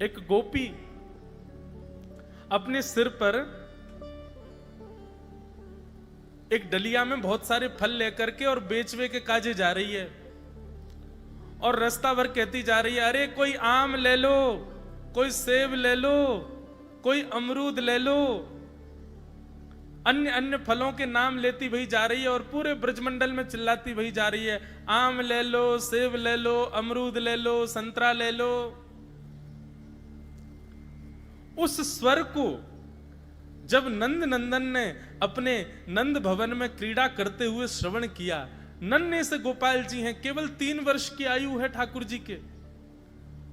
एक गोपी अपने सिर पर एक डलिया में बहुत सारे फल लेकर के और बेचवे के काजे जा रही है, और रास्ता भर कहती जा रही है, अरे कोई आम ले लो, कोई सेब ले लो, कोई अमरूद ले लो। अन्य अन्य फलों के नाम लेती वही जा रही है और पूरे ब्रजमंडल में चिल्लाती वही जा रही है, आम ले लो, सेब ले लो, अमरूद ले लो, संतरा ले लो। उस स्वर को जब नंद नंदन ने अपने नंद भवन में क्रीड़ा करते हुए श्रवण किया, नन्हे से गोपाल जी हैं, केवल 3 वर्ष की आयु है ठाकुर जी के,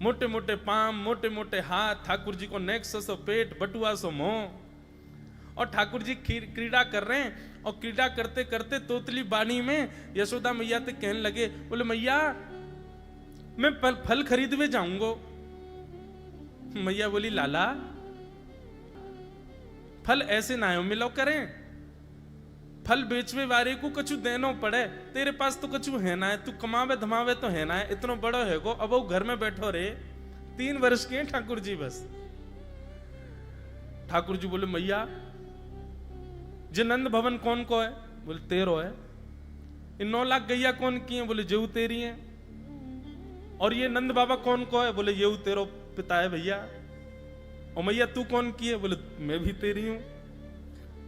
मोटे मोटे पाम, मोटे मोटे हाथ, ठाकुर जी को नेक्सो सो पेट, बटुआ सो मुंह, और ठाकुर जी क्रीड़ा कर रहे हैं। और क्रीड़ा करते करते तोतली बाणी में यशोदा मैया से कहने लगे, बोले मैया मैं फल खरीदवे जाऊंगा। मैया बोली, लाला फल ऐसे ना मिलो करें, फल बेचवे वाले को कछु देनो पड़े, तेरे पास तो कछु है ना है, तू कमावे धमावे तो है ना है, इतनो बड़ो है गो, अब वो घर में बैठो रे, 3 वर्ष के हैं ठाकुर जी बस। ठाकुर जी बोले, मैया जे नंद भवन कौन को है? बोले 13 है। इन 9 लाख गैया कौन की है? बोले जेऊ तेरी है। और ये नंद बाबा कौन को है? बोले ये तेरो पिता है भैया। और मैया तू कौन की है? बोले मैं भी तेरी हूं।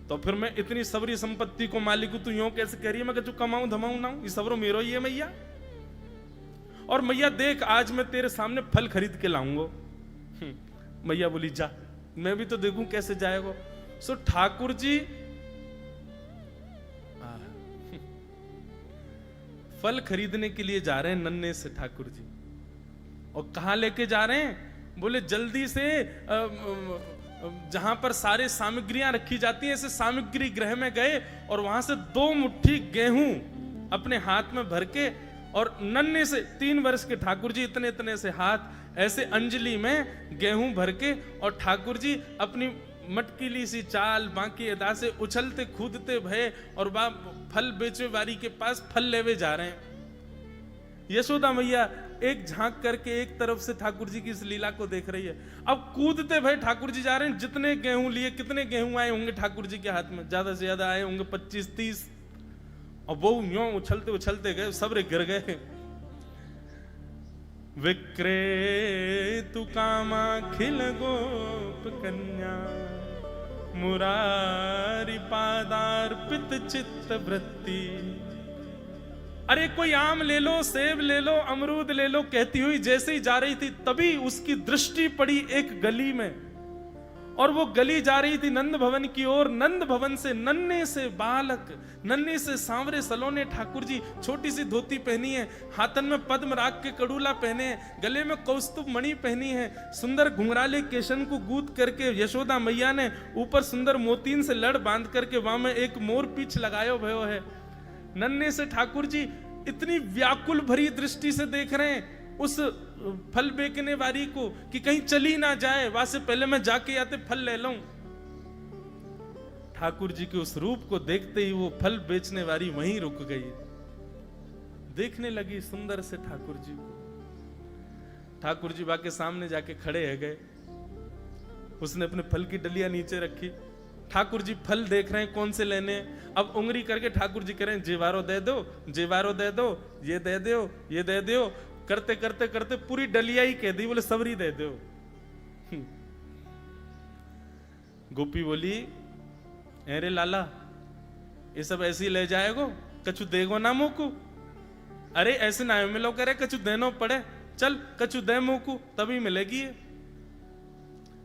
तो फिर मैं इतनी सबरी संपत्ति को मालिक हूं, तू यूं कैसे कह रही है? मैं कहूं कमाऊं धमाऊं ना, ये सबरो मेरो ही है मैया। और मैया देख आज मैं तेरे सामने फल खरीद के लाऊंगा। मैया बोली जा, मैं भी तो देखूं कैसे जाएगा। सो ठाकुर जी फल खरीदने के लिए जा रहे हैं नन्हे से ठाकुर जी। और कहां लेके जा रहे हैं? बोले जल्दी से जहां पर सारे सामग्रियां रखी जाती हैं, ऐसे सामग्री गृह में गए और वहां से 2 मुट्ठी गेहूं अपने हाथ में भर के, और नन्हे से 3 वर्ष के ठाकुर जी इतने इतने से हाथ ऐसे अंजलि में गेहूं भर के, और ठाकुर जी अपनी मटकीली सी चाल बाकी अदा से उछलते कूदते भये और फल बेचे वारी के पास फल लेवे जा रहे हैं। यशोदा मैया एक झांक करके एक तरफ से ठाकुर जी की इस लीला को देख रही है। अब कूदते भये ठाकुर जी जा रहे हैं। जितने गेहूं लिए, कितने गेहूं आए होंगे ठाकुर जी के हाथ में? ज्यादा से ज्यादा आए होंगे 25-30। और वो यूं उछलते उछलते गए, सबरे गिर गए। विक्रेतु कामा खिल गोप कन्या, मुरारी पादार्पित चित्त वृत्ति। अरे कोई आम ले लो, सेब ले लो, अमरूद ले लो, कहती हुई जैसे ही जा रही थी तभी उसकी दृष्टि पड़ी एक गली में, और वो गली जा रही थी नंद भवन की ओर। नंद भवन से नन्हे से बालक, नन्हे से सांवरे सलोने ठाकुर जी, छोटी सी धोती पहनी है, हाथन में पद्म राग के कड़ूला पहने हैं, गले में कौस्तुभ मणि पहनी है, सुंदर घुंघराले केशन को गूंथ करके यशोदा मैया ने ऊपर सुंदर मोतीन से लड़ बांध करके वहां में एक मोर पीछ लगायो भयो है। नन्हे से ठाकुर जी इतनी व्याकुल भरी दृष्टि से देख रहे हैं उस फल बेचने वाली को कि कहीं चली ना जाए, वहां से पहले मैं जाके आते फल ले लूं। ठाकुर जी के उस रूप को देखते ही वो फल बेचने वाली वहीं रुक गई, देखने लगी सुंदर से ठाकुर जी को। ठाकुर जी बाके सामने जाके खड़े है गए। उसने अपने फल की डलिया नीचे रखी। ठाकुर जी फल देख रहे हैं कौन से लेने। अब उंगली करके ठाकुर जी कह रहे हैं जेवारो दे दो, जेवारो दे दो, ये दे दो, ये दे दो। करते करते करते पूरी डलिया ही कह दी। बोले सबरी दे दो। गोपी बोली, अरे लाला ये सब ऐसे ही ले जाएगो, कछु देगो ना मुकू? अरे ऐसे ना मिलो करे, कछु देनो पड़े, चल कछु दे मुकू तभी मिलेगी।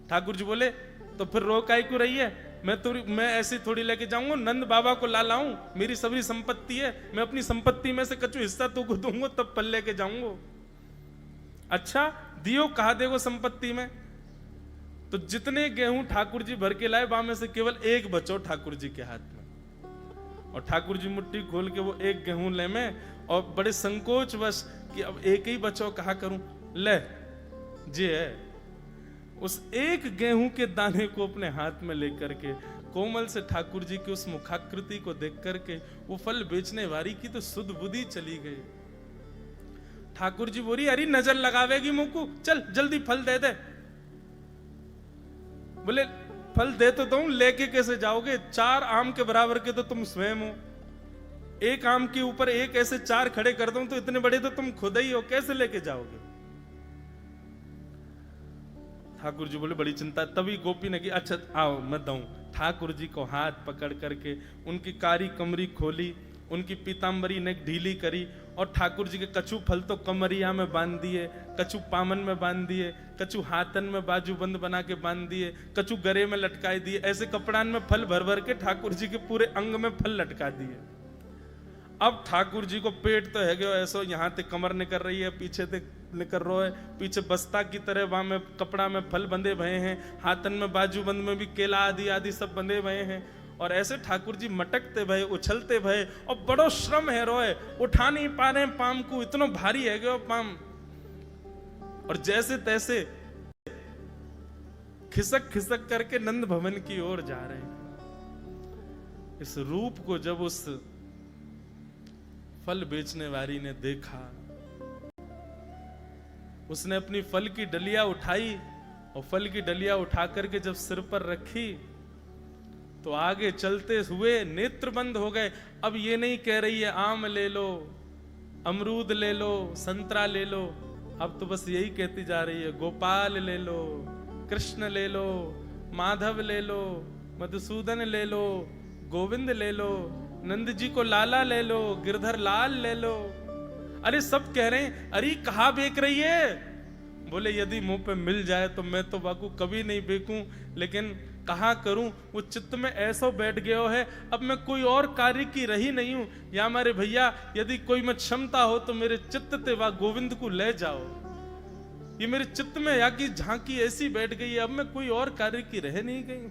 ठाकुर जी बोले तो फिर रो काई क्यों रही है? मैं ऐसी थोड़ी लेके जाऊंगा, नंद बाबा को ला लाऊं, मेरी सभी संपत्ति है, मैं अपनी संपत्ति में से कछु हिस्सा तुमको दूंगा तब पल लेके जाऊंगा। अच्छा दियो, कहा देगो संपत्ति में? तो जितने गेहूं ठाकुर जी भर के लाए वहां में से केवल एक बचो ठाकुर जी के हाथ में। और ठाकुर जी मुट्ठी खोल के वो एक गेहूं ले में, और बड़े संकोच वश कि अब एक ही बचो, कहा करूं, ले जे है। उस एक गेहूं के दाने को अपने हाथ में लेकर के कोमल से ठाकुर जी की उस मुखाकृति को देख करके वो फल बेचने वाली की तो सुध बुद्धि चली गई। ठाकुर जी बोली, अरे नजर लगावेगी मुंह को, चल जल्दी फल दे दे। बोले फल दे तो दूं, लेके कैसे जाओगे? 4 आम के बराबर के तो तुम स्वयं हो, एक आम के ऊपर एक ऐसे 4 खड़े कर दूं तो इतने बड़े तो तुम खुद ही हो, कैसे लेके जाओगे? ठाकुर जी बोले बड़ी चिंता। तभी गोपी ने की अच्छा आओ मैं दूं। ठाकुर जी को हाथ पकड़ करके उनकी कारी कमरी खोली, उनकी पीतांबरी ने ढीली करी और ठाकुर जी के कछु फल तो कमरिया में बांध दिए, कछु पामन में बांध दिए, कछु हाथन में बाजूबंद बना के बांध दिए, कछु गरे में लटकाए दिए। ऐसे कपड़ान में फल भर भर के ठाकुर जी के पूरे अंग में फल लटका दिए। अब ठाकुर जी को पेट तो है गयो ऐसो, यहाँ ते कमर निकल रही है, पीछे ते निकल रहा है, पीछे बस्ता की तरह वहां में कपड़ा में फल बंधे भये हैं, हाथन में बाजूबंद में भी केला आदि आदि सब बंधे भये हैं। और ऐसे ठाकुर जी मटकते भये, उछलते भये और बड़ो श्रम है रोए, उठा नहीं पा रहे पाम को, इतना भारी है गयो पाम। और जैसे तैसे खिसक खिसक करके नंद भवन की ओर जा रहे हैं। इस रूप को जब उस फल बेचने वाली ने देखा, उसने अपनी फल की डलिया उठाई और फल की डलिया उठा करके जब सिर पर रखी तो आगे चलते हुए नेत्र बंद हो गए। अब ये नहीं कह रही है आम ले लो, अमरूद ले लो, संतरा ले लो, अब तो बस यही कहती जा रही है गोपाल ले लो, कृष्ण ले लो, माधव ले लो, मधुसूदन ले लो, गोविंद ले लो, नंद जी को लाला ले लो, गिरधर लाल ले लो। अरे सब कह रहे हैं अरे कहाँ बेच रही है? बोले यदि मुंह पे मिल जाए तो मैं तो बाकू कभी नहीं बेचूं, लेकिन कहाँ करूं, वो चित्त में ऐसा बैठ गया है, अब मैं कोई और कार्य की रही नहीं हूं। या हमारे भैया यदि कोई में क्षमता हो तो मेरे चित्त ते वा गोविंद को ले जाओ। ये मेरे चित्त में या की झांकी ऐसी बैठ गई है, अब मैं कोई और कार्य की रह नहीं गई।